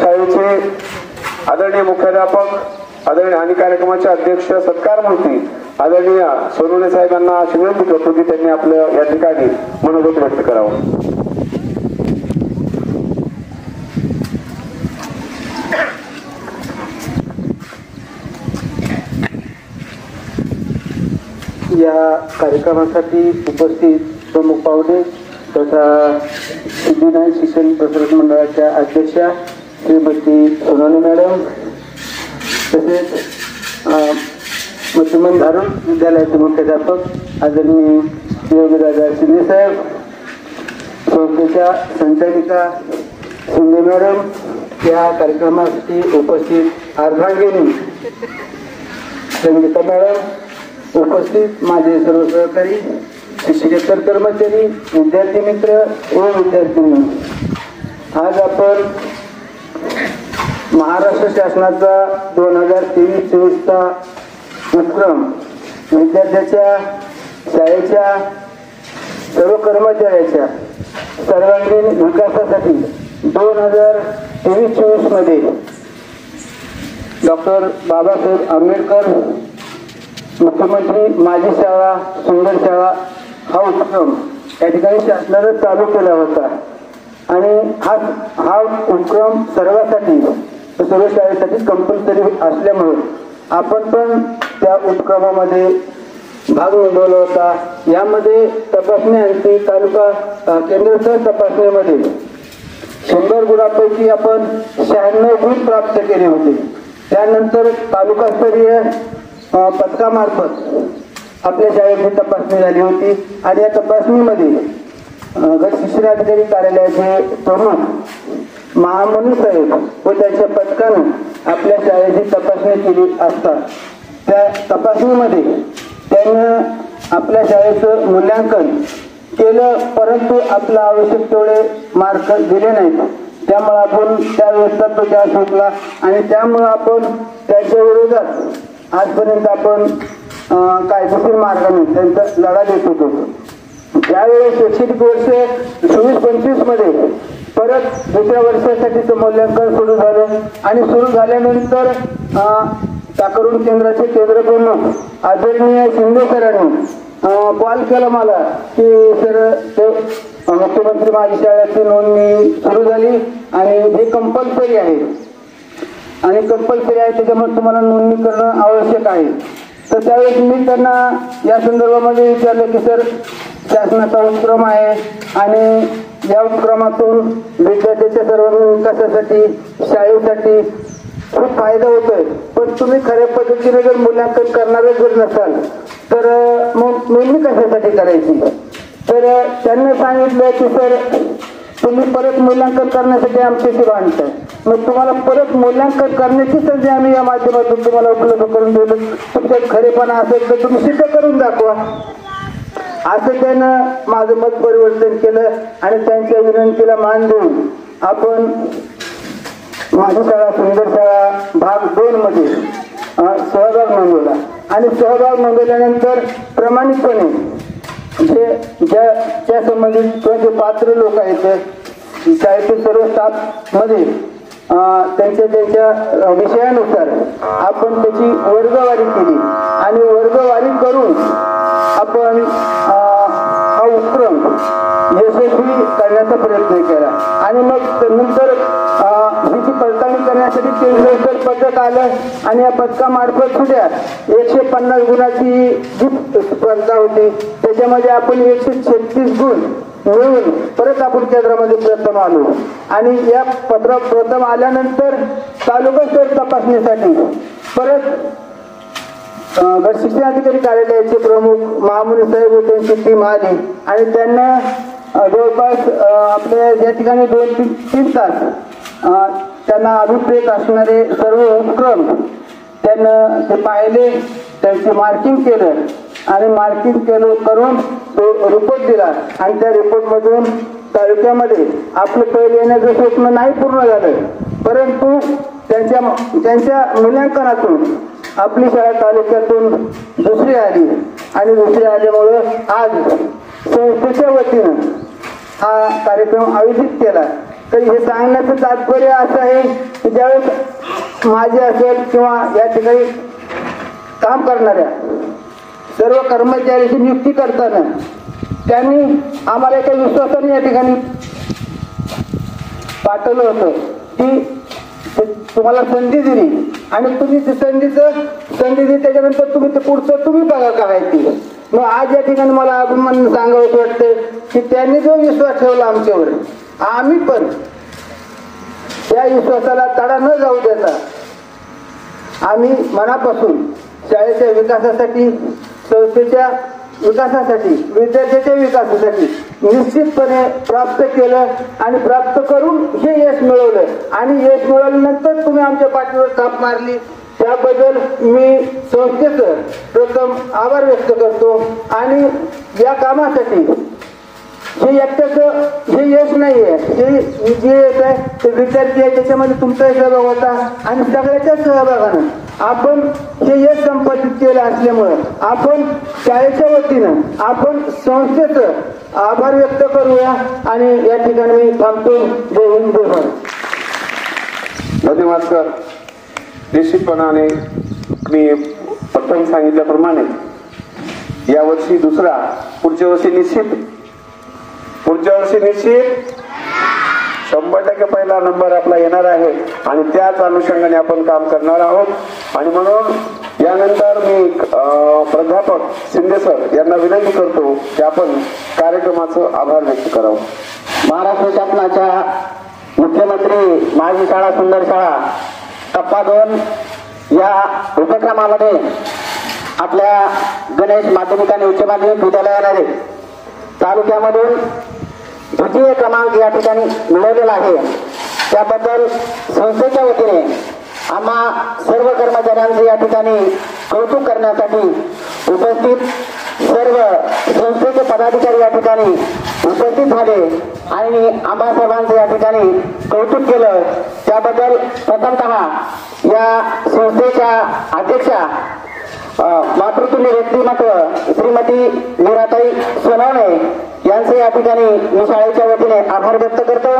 शाळेचे आदरणीय मुख्याध्यापक, आदरणीय आणि कार्यक्रमाचे अध्यक्ष सत्कारमूर्ती आदरणीय सोनवणे साहेबांना विनंती करतो की त्यांनी आपलं या ठिकाणी मनोगत व्यक्त करावं. या कार्यक्रमासाठी उपस्थित प्रमुख पाहुणे तथा सिद्धिविनायक शिक्षण प्रसारक मंडळाच्या अध्यक्षा श्रीमती सोनवणे मॅडम, तसेच मध्यमन धारण विद्यालयाचे मुख्याध्यापक आदरणीय योगीदादा शिंदे साहेब, संस्थेच्या संचालिका शिंदे मॅडम, या कार्यक्रमासाठी उपस्थित अर्धांगिनी संगीता मॅडम, उपस्थित माझे सर्व सहकारी, शिक्षकेतर कर्मचारी, विद्यार्थी मित्र व विद्यार्थिनी, आज आपण महाराष्ट्र शासनाचा 2023-24चा उपक्रम विद्यार्थ्याच्या, शाळेच्या, सर्व कर्मचाऱ्याच्या सर्वांगीण विकासासाठी 2023-24 मध्ये डॉक्टर बाबासाहेब आंबेडकर मुख्यमंत्री माझी शाळा सुंदर शाळा हा उपक्रम या ठिकाणी शासनाने चालू केला होता. आणि हा उपक्रम सर्वांसाठी, सर्व शाळेसाठी कंपल्सरी असल्यामुळे आपण पण त्या उपक्रमामध्ये भाग नोंदवला होता. यामध्ये तपासणी अंती तालुका केंद्रस्तर तपासणीमध्ये 100 गुणांपैकी आपण 96 गुण प्राप्त केले होते. त्यानंतर तालुकास्तरीय पथकामार्फत आपल्या शाळेची तपासणी झाली होती आणि या तपासणीमध्ये गट शिक्षणाधिकारी कार्यालयाचे प्रमुख महामनी साहेब व त्यांच्या पथकानं आपल्या शाळेची तपासणी केली असता त्या तपासणीमध्ये त्यांनी आपल्या शाळेचं मूल्यांकन केलं, परंतु आपला आवश्यक तेवढे मार्क दिले नाहीत. त्यामुळे आपण त्यावेळेस तो त्या सुटला आणि त्यामुळे आपण त्याच्या विरोधात आजपर्यंत आपण कायदेशीर मार्गाने त्यांचा लढा देत होतो. ज्यावेळेस शैक्षणिक वर्ष 24-25 मध्ये परत दुसऱ्या वर्षासाठीचं मूल्यांकन सुरू झालं आणि सुरू झाल्यानंतर टाकरून केंद्राचे केंद्र प्रमुख आदरणीय शिंदे सरांनी कॉल केला मला की सर ते मुख्यमंत्री माझी शाळेची नोंदणी सुरू झाली आणि हे कंपल्सरी आहे आणि कंपल्सरी आहे त्याच्यामुळे तुम्हाला नोंदणी करणं आवश्यक आहे. तर त्यावेळेस मी त्यांना या संदर्भामध्ये विचारलं की सर शासनाचा उपक्रम आहे आणि या उपक्रमातून विद्यार्थ्याच्या सर्वांगीण विकासासाठी शाळेसाठी खूप फायदा होतोय, पण तुम्ही खऱ्या पद्धतीने जर मूल्यांकन करणारे जर नसाल तर मग नोंदणी कशासाठी करायची. तर त्यांनी सांगितलं की सर तुम्ही परत मूल्यांकन करण्यासाठी आमच्याशी भांडताय, मग तुम्हाला परत मूल्यांकन करण्याची संधी आम्ही या माध्यमातून तुम्हाला उपलब्ध करून दिलं. तुमच्यात खरेपणा असेल तर तुम्ही सिद्ध करून दाखवा. असं त्यानं माझं मत परिवर्तन केलं आणि त्यांच्या विनंतीला मान देऊन आपण माझी शाळा सुंदर शाळा भाग 2 मध्ये सहभाग नोंदवला आणि सहभाग नोंदवल्यानंतर प्रामाणिकपणे ज्या संबंधित जे पात्र लोक आहेत शाळेतील सर्व स्टाफ मध्ये त्यांच्या विषयानुसार आपण त्याची वर्गवारी केली आणि वर्गवारी करून आपण हा उपक्रम यशस्वी करण्याचा प्रयत्न केला. आणि मग नंतर हिची पडताळणी करण्यासाठी केंद्र पथक आलं आणि या पथकामार्फत सुद्धा 150 गुणाची जी स्पर्धा होती त्याच्यामध्ये आपण 136 गुण मिळून परत आपण केंद्रामध्ये प्रथम आलो. आणि या प्रथम आल्यानंतर तालुका स्तर तपासणीसाठी परत गट शिक्षणाधिकारी कार्यालयाचे प्रमुख महामुनी साहेब व त्यांची टीम आली आणि त्यांना जवळपास आपल्या या ठिकाणी 2-3 तास त्यांना अभिप्रेत असणारे सर्व उपक्रम त्यांना ते पाहिले, त्यांचे मार्किंग केलं आणि मार्किंग करून तो रिपोर्ट दिला आणि त्या रिपोर्टमधून तालुक्यामध्ये आपलं पहिले येण्याचं स्वप्न नाही पूर्ण झालं, परंतु त्यांच्या मूल्यांकनातून आपली शाळा तालुक्यातून दुसरी आली आणि दुसरी आल्यामुळं आज संस्थेच्या वतीनं हा कार्यक्रम आयोजित केला तर हे सांगण्याचं तात्पर्य असं आहे की ज्यावेळेस माझे असेल किंवा या ठिकाणी काम करणाऱ्या सर्व कर्मचाऱ्यांची नियुक्ती करताना त्यांनी आम्हाला एका विश्वासाने या ठिकाणी पाठवलं होतं की तुम्हाला संधी दिली आणि तुम्ही संधी दिली त्याच्यानंतर तुम्ही ते पुढचं तुम्ही बघा करायची. मग आज या ठिकाणी मला अभिमान सांगावं वाटतं की त्यांनी जो विश्वास ठेवला आमच्यावर, आम्ही पण त्या विश्वासाला तडा न जाऊ देता आम्ही मनापासून शाळेच्या विकासासाठी, संस्थेच्या विकासासाठी, विद्यार्थ्याच्या विकासासाठी निश्चितपणे प्राप्त केलं आणि प्राप्त करून हे यश मिळवलं आणि यश मिळवल्यानंतर तुम्ही आमच्या पाठीवर थाप मारली. त्याबद्दल मी संस्थेचं प्रथम आभार व्यक्त करतो आणि या कामासाठी हे एकट्याचं हे यश नाही आहे, हे जे यश आहे ते विद्यार्थी आहे, त्याच्यामध्ये तुमचाही सहभाग होता आणि सगळ्याच्या सहभागानं आपण हे यश संपादित केलं असल्यामुळं आपण शाळेच्या वतीनं आपण संस्थेचं आभार व्यक्त करूया आणि या ठिकाणी मी थांबतो. जय हिंद, जय भारत. धन्यवाद सर. निश्चितपणाने मी प्रथम सांगितल्याप्रमाणे यावर्षी दुसरा, पुढच्या वर्षी निश्चित 100% पहिला नंबर आपला येणार आहे आणि त्याच अनुषंगाने आपण काम करणार आहोत. आणि म्हणून यानंतर मी प्राध्यापक शिंदे सर यांना विनंती करतो की आपण कार्यक्रमाचं आभार व्यक्त करावं. महाराष्ट्र शासनाच्या मुख्यमंत्री माझी शाळा सुंदर शाळा टप्पा 2 या उपक्रमामध्ये आपल्या गणेश माध्यमिक आणि उच्च माध्यमिक विद्यालयामध्ये तालुक्यामधून द्वितीय क्रमांक या ठिकाणी मिळवलेला आहे. त्याबद्दल संस्थेच्या वतीने आम्हा सर्व कर्मचाऱ्यांचे या ठिकाणी कौतुक करण्यासाठी उपस्थित सर्व संस्थेचे पदाधिकारी या ठिकाणी उपस्थित झाले आणि आम्हा सर्वांचे या ठिकाणी कौतुक केलं. त्याबद्दल प्रथमतः या संस्थेच्या अध्यक्षा मातृतुल्य व्यक्तिमत्व श्रीमती मीराताई सोनवणे यांचे या ठिकाणी मी शाळेच्या वतीने आभार व्यक्त करतो.